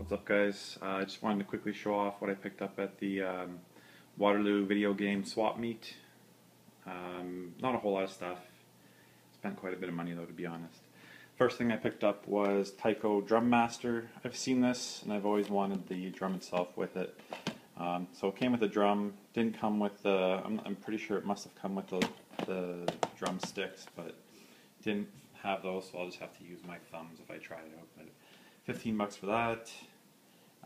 What's up, guys? I just wanted to quickly show off what I picked up at the Waterloo video game swap meet. Not a whole lot of stuff. Spent quite a bit of money though, to be honest. First thing I picked up was Taiko Drum Master. I've seen this and I've always wanted the drum itself with it. So it came with the drum. Didn't come with the. I'm pretty sure it must have come with the drumsticks, but didn't have those, so I'll just have to use my thumbs if I try it out. But $15 for that.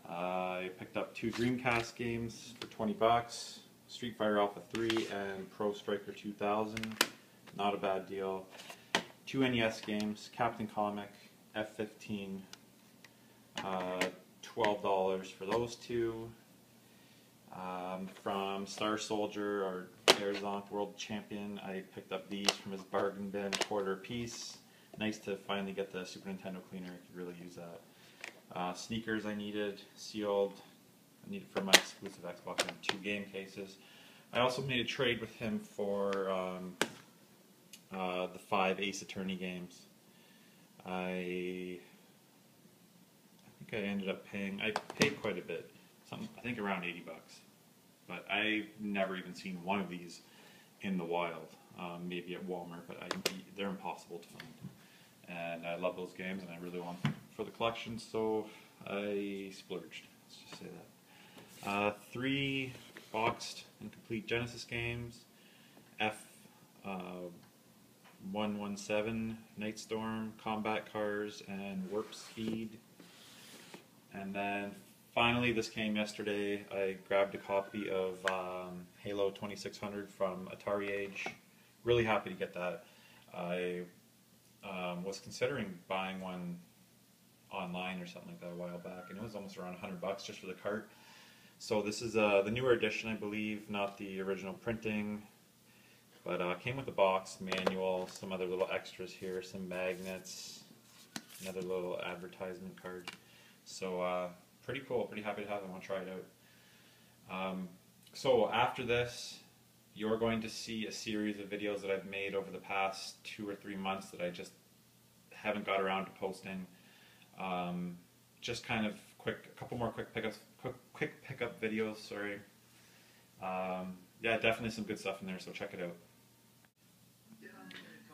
I picked up 2 Dreamcast games for $20. Street Fighter Alpha 3 and Pro Striker 2000. Not a bad deal. 2 NES games, Captain Comic, F-15. $12 for those 2. From Star Soldier, or Arizona World Champion, I picked up these from his bargain bin, quarter piece. Nice to finally get the Super Nintendo cleaner. I could really use that. Sneakers I needed, sealed. I needed for my exclusive Xbox and 2 game cases. I also made a trade with him for the 5 Ace Attorney games. I think I ended up paying, I paid quite a bit, I think around $80. But I've never even seen one of these in the wild. Maybe at Walmart, but they're impossible to find. And I love those games, and I really want them for the collection, so I splurged. Let's just say that. 3 boxed and complete Genesis games. F-117, Nightstorm, Combat Cars, and Warp Speed. And then finally, this came yesterday. I grabbed a copy of Halo 2600 from Atari Age. Really happy to get that. I was considering buying one online or something like that a while back, and it was almost around $100 just for the cart. So this is the newer edition, I believe, not the original printing, but came with a box, manual, some other little extras here, some magnets, another little advertisement card. So pretty cool, pretty happy to have it. I want to try it out. So after this, you're going to see a series of videos that I've made over the past 2 or 3 months that I just haven't got around to posting. Just kind of a couple more quick pickup videos. Sorry. Yeah, definitely some good stuff in there. So check it out.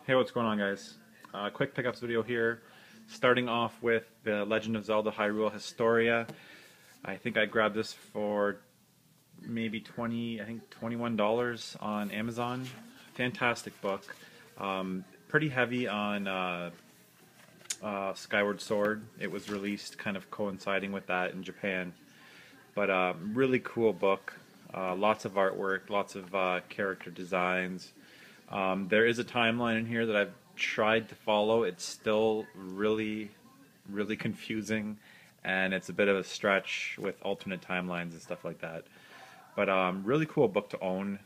Hey, what's going on, guys? Quick pickups video here. Starting off with the Legend of Zelda: Hyrule Historia. I think I grabbed this for maybe $21 on Amazon. Fantastic book. Pretty heavy on Skyward Sword. It was released kind of coinciding with that in Japan. But really cool book. Lots of artwork, lots of character designs. There is a timeline in here that I've tried to follow. It's still really confusing, and it's a bit of a stretch with alternate timelines and stuff like that. But really cool book to own.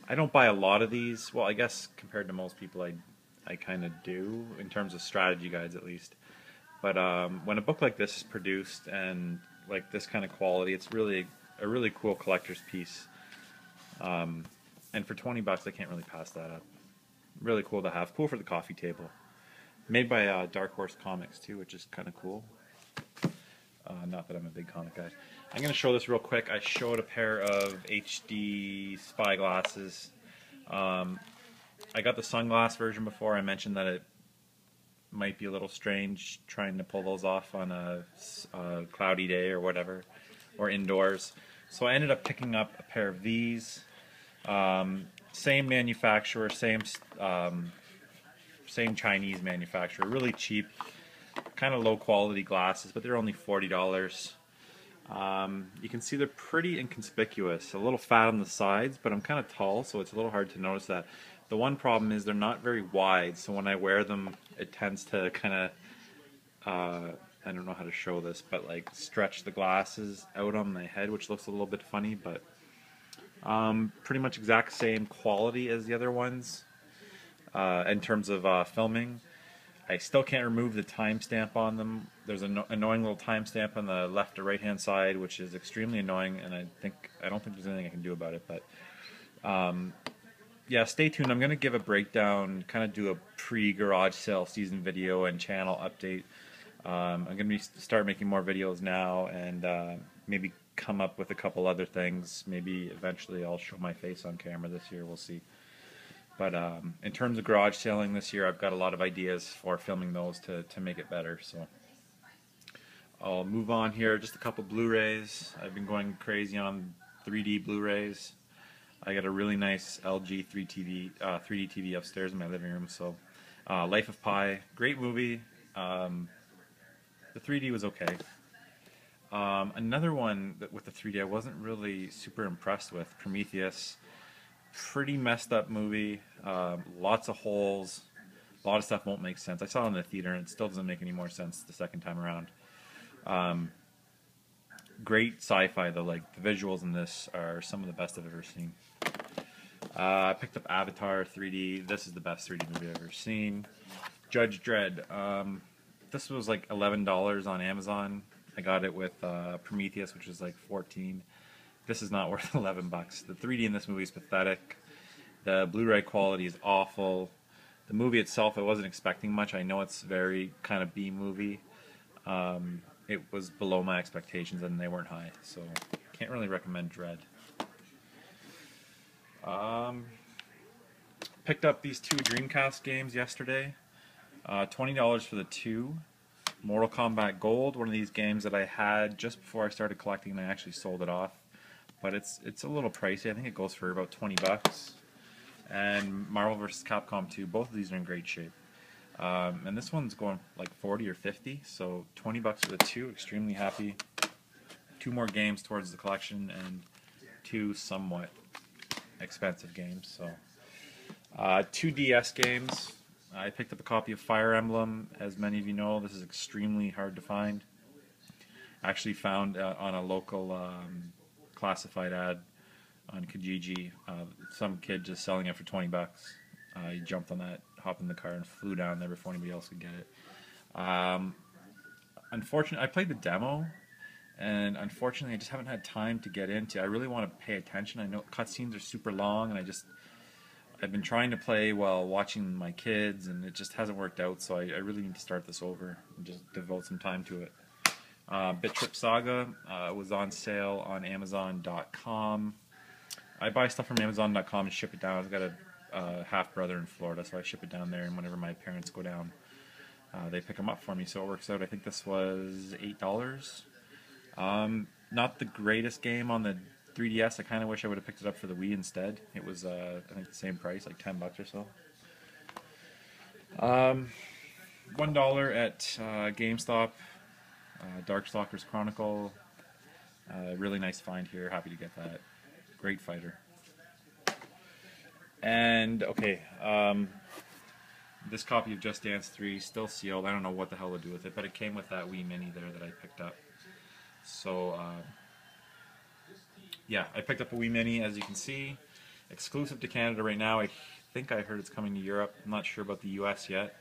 I don't buy a lot of these. Well, I guess compared to most people, I kind of do, in terms of strategy guides at least. But when a book like this is produced and like this kind of quality, it's really a really cool collector's piece. And for $20, I can't really pass that up. Really cool to have. Cool for the coffee table. Made by Dark Horse Comics too, which is kind of cool. Not that I'm a big comic guy. I'm going to show this real quick. I showed a pair of HD spy glasses. I got the sunglass version before. I mentioned that it might be a little strange trying to pull those off on a cloudy day or whatever, or indoors. So I ended up picking up a pair of these. Same manufacturer, same Chinese manufacturer. Really cheap, kind of low quality glasses, but they're only $40. You can see they're pretty inconspicuous. A little fat on the sides, but I'm kind of tall, so it's a little hard to notice that. The one problem is they're not very wide, so when I wear them, it tends to kind of, I don't know how to show this, but like stretch the glasses out on my head, which looks a little bit funny, but pretty much exact same quality as the other ones in terms of filming. I still can't remove the timestamp on them. There's an annoying little timestamp on the left or right hand side, which is extremely annoying, and I don't think there's anything I can do about it. But yeah, stay tuned. I'm going to give a breakdown, kind of do a pre-garage sale season video and channel update I'm gonna start making more videos now, and maybe come up with a couple other things. Maybe eventually I'll show my face on camera this year. We'll see. But in terms of garage sailing this year, I've got a lot of ideas for filming those to make it better. So I'll move on here. Just a couple Blu-rays. I've been going crazy on 3D Blu-rays. I got a really nice LG 3D TV upstairs in my living room. So Life of Pi, great movie. The 3D was okay. Another one that with the 3D I wasn't really super impressed with, Prometheus. Pretty messed up movie. Lots of holes. A lot of stuff won't make sense. I saw it in the theater and it still doesn't make any more sense the second time around. Great sci-fi though. Like the visuals in this are some of the best I've ever seen. I picked up Avatar 3D. This is the best 3D movie I've ever seen. Judge Dredd. This was like $11 on Amazon. I got it with Prometheus, which is like $14. This is not worth $11. The 3D in this movie is pathetic. The Blu-ray quality is awful. The movie itself, I wasn't expecting much. I know it's very kind of B-movie. It was below my expectations and they weren't high, so can't really recommend Dredd. Picked up these two Dreamcast games yesterday. $20 for the two. Mortal Kombat Gold, one of these games that I had just before I started collecting and I actually sold it off. But it's a little pricey. I think it goes for about $20. And Marvel vs. Capcom 2, both of these are in great shape. And this one's going like 40 or 50, so $20 for the two. Extremely happy. Two more games towards the collection and two somewhat expensive games. So two DS games. I picked up a copy of Fire Emblem. As many of you know, this is extremely hard to find. I actually found on a local classified ad on Kijiji, some kid just selling it for $20. He jumped on that, hopped in the car, and flew down there before anybody else could get it. Unfortunately, I played the demo, and unfortunately, I just haven't had time to get into. I really want to pay attention. I know cutscenes are super long, and I've been trying to play while watching my kids, and it just hasn't worked out, so I really need to start this over and just devote some time to it. Bit Trip Saga was on sale on Amazon.com. I buy stuff from Amazon.com and ship it down. I've got a half-brother in Florida, so I ship it down there, and whenever my parents go down, they pick them up for me, so it works out. I think this was $8. Not the greatest game on the 3DS. I kind of wish I would have picked it up for the Wii instead. It was, I think, the same price, like $10 or so. $1 at GameStop. Darkstalkers Chronicle. Really nice find here. Happy to get that. Great fighter. And, okay, this copy of Just Dance 3 still sealed. I don't know what the hell to do with it, but it came with that Wii Mini there that I picked up. So, yeah, I picked up a Wii Mini, as you can see. Exclusive to Canada right now. I think I heard it's coming to Europe. I'm not sure about the US yet.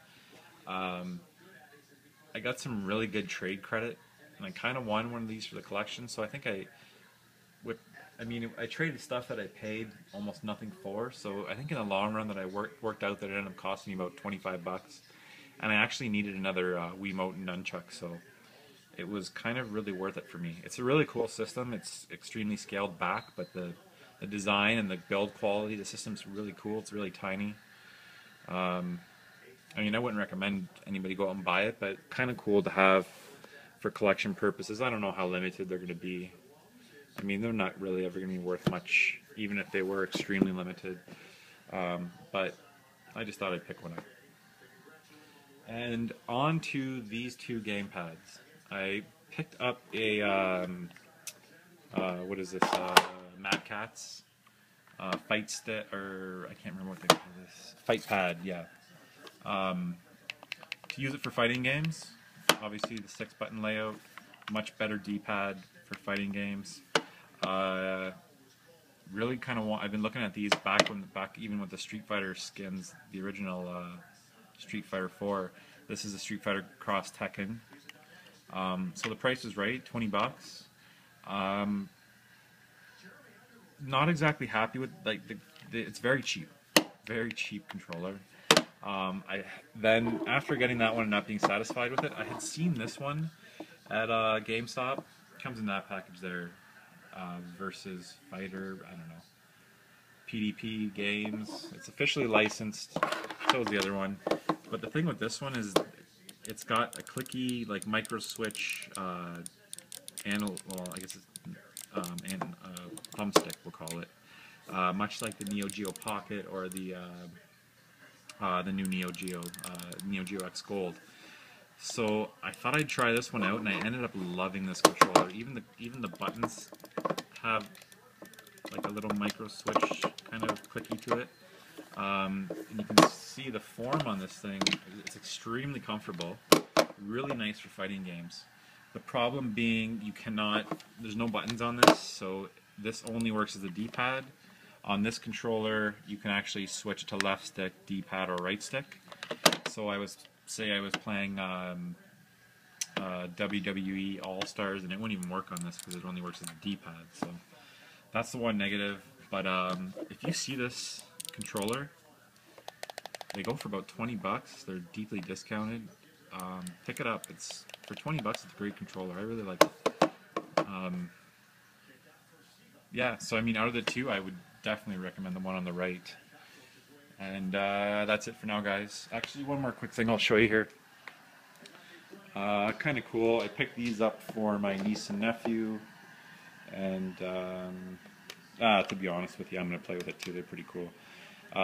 I got some really good trade credit, and I kind of won one of these for the collection, so I think I traded stuff that I paid almost nothing for, so I think in the long run that I worked out that it ended up costing me about $25, and I actually needed another Wiimote and nunchuck, so it was kind of really worth it for me. It's a really cool system. It's extremely scaled back, but the design and the build quality, the system's really cool. It's really tiny. I mean, I wouldn't recommend anybody go out and buy it, but kind of cool to have for collection purposes. I don't know how limited they're going to be. I mean, they're not really ever going to be worth much, even if they were extremely limited. But I just thought I'd pick one up. And on to these two gamepads. I picked up a, what is this, Mad Catz fight stick, or I can't remember what they call this. Fight pad, yeah. To use it for fighting games, obviously the 6-button layout, much better D-pad for fighting games. Really kind of want. I've been looking at these back even with the Street Fighter skins, the original Street Fighter 4. This is a Street Fighter Cross Tekken. So the price is right, $20. Not exactly happy with it's very cheap controller. I then, after getting that one and not being satisfied with it, I had seen this one at GameStop. Comes in that package there, versus Fighter. I don't know. PDP games. It's officially licensed. So is the other one. But the thing with this one is, it's got a clicky like micro switch, well, I guess it's and thumbstick, we'll call it. Much like the Neo Geo Pocket or the new Neo Geo X Gold. So I thought I'd try this one out, and I ended up loving this controller. Even the buttons have like a little micro switch kind of clicky to it. And you can see the form on this thing. It's extremely comfortable. Really nice for fighting games. The problem being there's no buttons on this, so this only works as a D-pad. On this controller, you can actually switch to left stick, D-pad, or right stick. So I was playing WWE All-Stars, and it wouldn't even work on this because it only works as a D-pad. So that's the one negative. But if you see this controller, they go for about 20 bucks. They're deeply discounted. Pick it up. It's for 20 bucks. It's a great controller. I really like it. Yeah. So I mean, out of the two, I would definitely recommend the one on the right. And that's it for now, guys. Actually, one more quick thing I'll show you here. Kind of cool. I picked these up for my niece and nephew, and to be honest with you, I'm going to play with it too. They're pretty cool.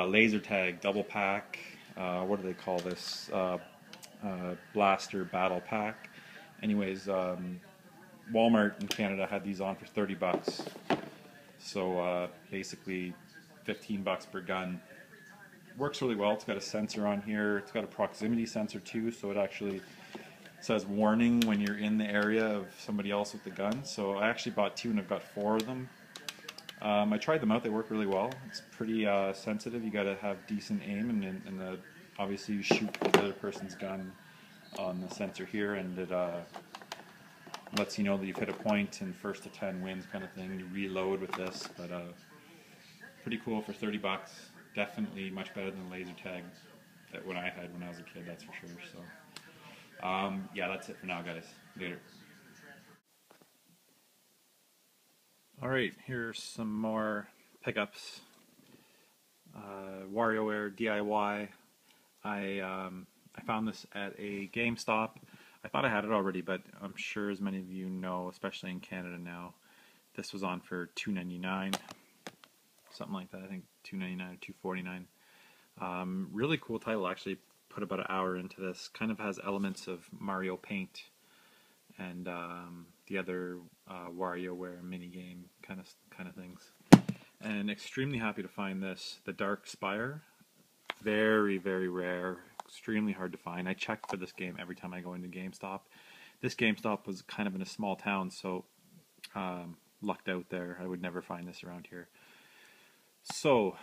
Laser tag, double pack. What do they call this? Blaster battle pack. Anyways, Walmart in Canada had these on for 30 bucks. So basically 15 bucks per gun. Works really well. It's got a sensor on here. It's got a proximity sensor too, so it actually says warning when you're in the area of somebody else with the gun. So I actually bought two, and I've got 4 of them. I tried them out. They work really well. It's pretty sensitive. You got to have decent aim, and obviously you shoot the other person's gun on the sensor here, and it lets you know that you've hit a point, and first to 10 wins kind of thing. You reload with this, but pretty cool for 30 bucks. Definitely much better than laser tag that I had when I was a kid, that's for sure. So yeah, that's it for now, guys. Later. Alright, here's some more pickups. WarioWare DIY. I found this at a GameStop. I thought I had it already, but I'm sure as many of you know, especially in Canada now, this was on for $2.99. Something like that. I think $2.99 or $2.49. Really cool title. Actually put about an hour into this. Kind of has elements of Mario Paint and the other WarioWare minigame kind of things. And extremely happy to find this. The Dark Spire. Very, very rare. Extremely hard to find. I check for this game every time I go into GameStop. This GameStop was kind of in a small town, so lucked out there. I would never find this around here. So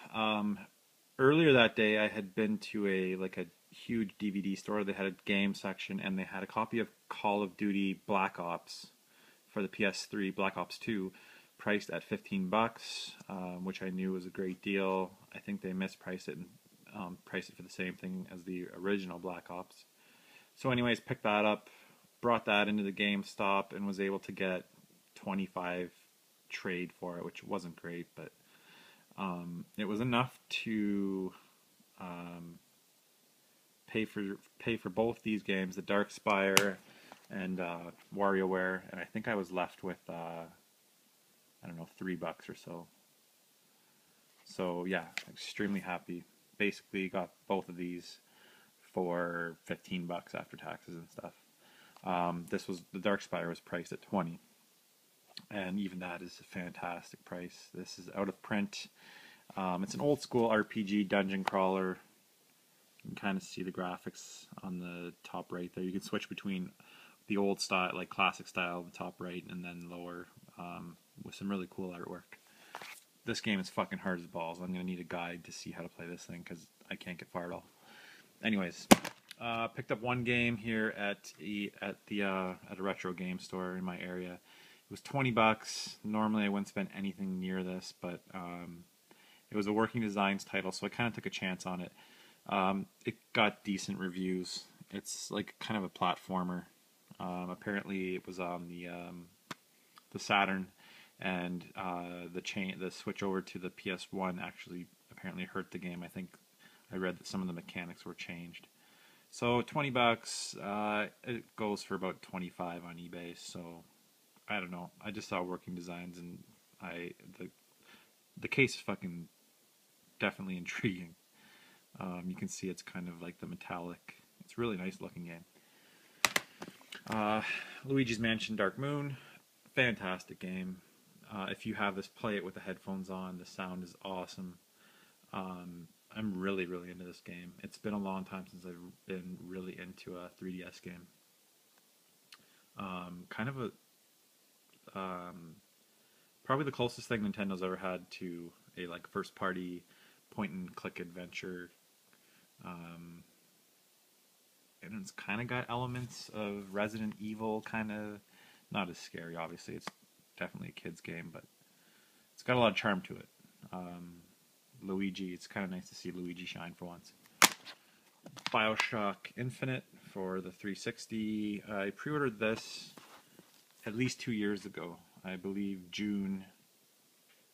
earlier that day, I had been to a huge DVD store. They had a game section, and they had a copy of Call of Duty Black Ops for the PS3, Black Ops 2, priced at 15 bucks, which I knew was a great deal. I think they mispriced it and priced it for the same thing as the original Black Ops. So anyways, picked that up, brought that into the GameStop, and was able to get 25 trade for it, which wasn't great, but it was enough to pay for both these games, the Dark Spire and WarioWare, and I think I was left with I don't know, $3 or so. So yeah, extremely happy. Basically got both of these for 15 bucks after taxes and stuff. The Dark Spire was priced at 20, and even that is a fantastic price. This is out of print. It's an old school RPG dungeon crawler. You can kind of see the graphics on the top right there. You can switch between the old style, like classic style, the top right, and then lower, with some really cool artwork. This game is fucking hard as balls. I'm gonna need a guide to see how to play this thing because I can't get far at all. Anyways, picked up one game here at a retro game store in my area. It was 20 bucks. Normally I wouldn't spend anything near this, but it was a Working Designs title, so I kind of took a chance on it. It got decent reviews. It's like kind of a platformer. Apparently, it was on the Saturn, and the switch over to the PS1 actually apparently hurt the game. I think I read that some of the mechanics were changed. So $20, it goes for about 25 on eBay. So I don't know. I just saw working designs, and the case is fucking definitely intriguing. You can see it's kind of like the metallic. It's a really nice looking game. Luigi's Mansion Dark Moon, fantastic game. If you have this, play it with the headphones on. The sound is awesome. I'm really, really into this game. It's been a long time since I've been really into a 3DS game. Kind of probably the closest thing Nintendo's ever had to a like first party point and click adventure. And it's kind of got elements of Resident Evil, kind of not as scary. Obviously, it's definitely a kid's game, but it's got a lot of charm to it. Luigi, it's kind of nice to see Luigi shine for once. BioShock Infinite for the 360. I pre-ordered this at least 2 years ago. I believe June.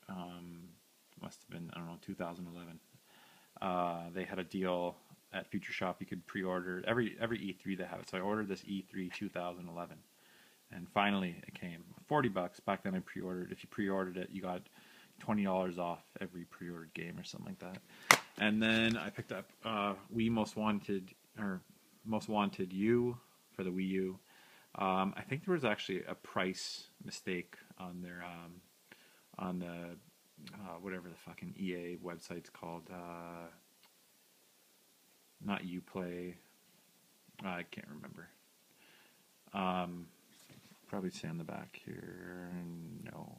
Must have been, I don't know, 2011. They had a deal at Future Shop. You could pre-order every E3 they have it. So I ordered this E3 2011, and finally it came. $40 back then. I pre-ordered. If you pre-ordered it, you got $20 off every pre-ordered game or something like that. And then I picked up Wii Most Wanted U for the Wii U. I think there was actually a price mistake on their on the whatever the fucking EA website's called. Not Uplay. I can't remember. Probably say on the back here. No.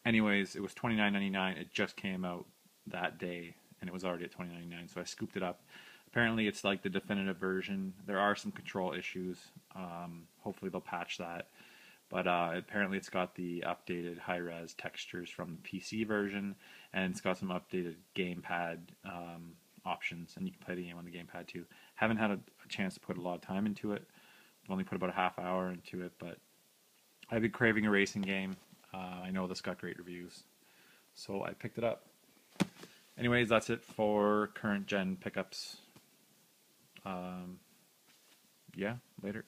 Anyways, it was $29.99. It just came out that day, and it was already at $29.99. So I scooped it up. Apparently, it's like the definitive version. There are some control issues. Hopefully, they'll patch that. But apparently, it's got the updated high-res textures from the PC version, and it's got some updated gamepad options, and you can play the game on the gamepad too. Haven't had a chance to put a lot of time into it. I've only put about a half hour into it, but I've been craving a racing game. I know this got great reviews, so I picked it up. Anyways, that's it for current gen pickups. Yeah, later.